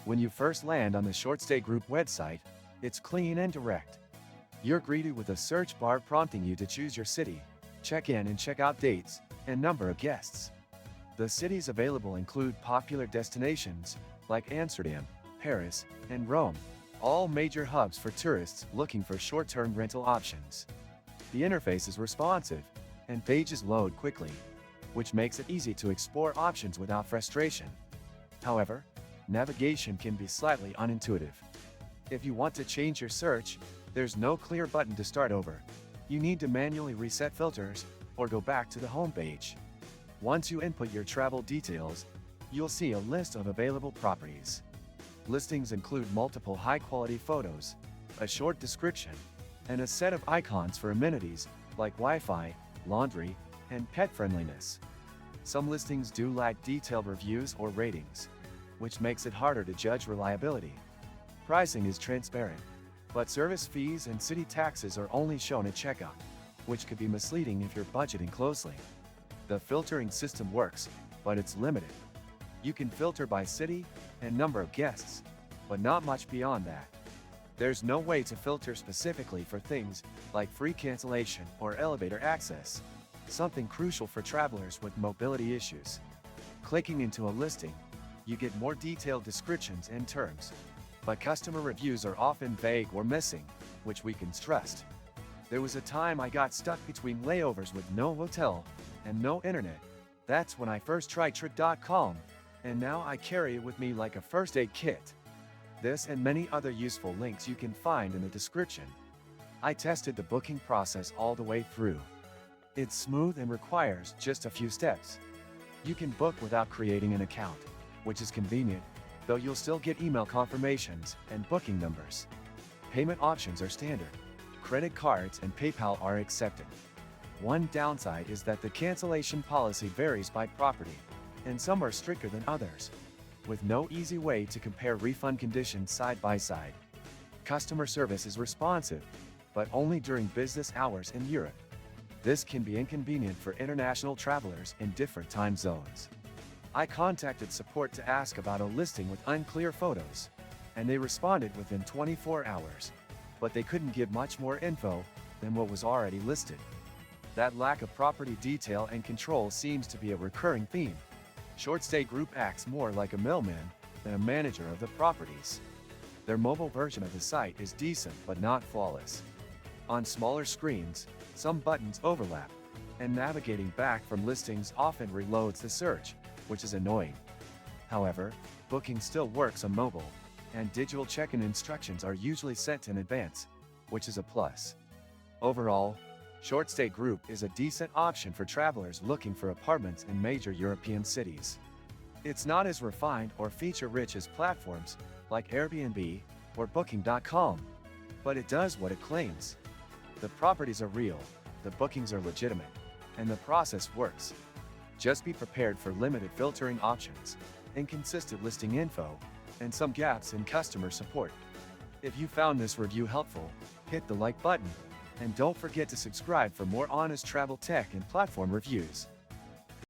When you first land on the ShortStay Group website, it's clean and direct. You're greeted with a search bar prompting you to choose your city, check-in and check-out dates, and number of guests. The cities available include popular destinations like Amsterdam, Paris, and Rome, all major hubs for tourists looking for short-term rental options. The interface is responsive, and pages load quickly, which makes it easy to explore options without frustration. However, navigation can be slightly unintuitive. If you want to change your search, there's no clear button to start over. You need to manually reset filters or go back to the home page. Once you input your travel details, you'll see a list of available properties. Listings include multiple high-quality photos, a short description, and a set of icons for amenities like Wi-Fi, laundry, and pet friendliness. Some listings do lack detailed reviews or ratings, which makes it harder to judge reliability. Pricing is transparent, but service fees and city taxes are only shown at checkout, which could be misleading if you're budgeting closely. The filtering system works, but it's limited. You can filter by city and number of guests, but not much beyond that. There's no way to filter specifically for things like free cancellation or elevator access, something crucial for travelers with mobility issues. Clicking into a listing, you get more detailed descriptions and terms, but customer reviews are often vague or missing, which weakens trust. There was a time I got stuck between layovers with no hotel and no internet. That's when I first tried Trip.com, and now I carry it with me like a first aid kit. This and many other useful links you can find in the description. I tested the booking process all the way through. It's smooth and requires just a few steps. You can book without creating an account, which is convenient, though you'll still get email confirmations and booking numbers. Payment options are standard. Credit cards and PayPal are accepted. One downside is that the cancellation policy varies by property, and some are stricter than others, with no easy way to compare refund conditions side by side. Customer service is responsive, but only during business hours in Europe. This can be inconvenient for international travelers in different time zones. I contacted support to ask about a listing with unclear photos, and they responded within 24 hours, but they couldn't give much more info than what was already listed. That lack of property detail and control seems to be a recurring theme. ShortStay Group acts more like a middleman than a manager of the properties. Their mobile version of the site is decent but not flawless. On smaller screens, some buttons overlap, and navigating back from listings often reloads the search, which is annoying. However, booking still works on mobile, and digital check-in instructions are usually sent in advance, which is a plus. Overall, ShortStay Group is a decent option for travelers looking for apartments in major European cities. It's not as refined or feature-rich as platforms like Airbnb or Booking.com, but it does what it claims. The properties are real, the bookings are legitimate, and the process works. Just be prepared for limited filtering options, inconsistent listing info, and some gaps in customer support. If you found this review helpful, hit the like button, and don't forget to subscribe for more honest travel tech and platform reviews.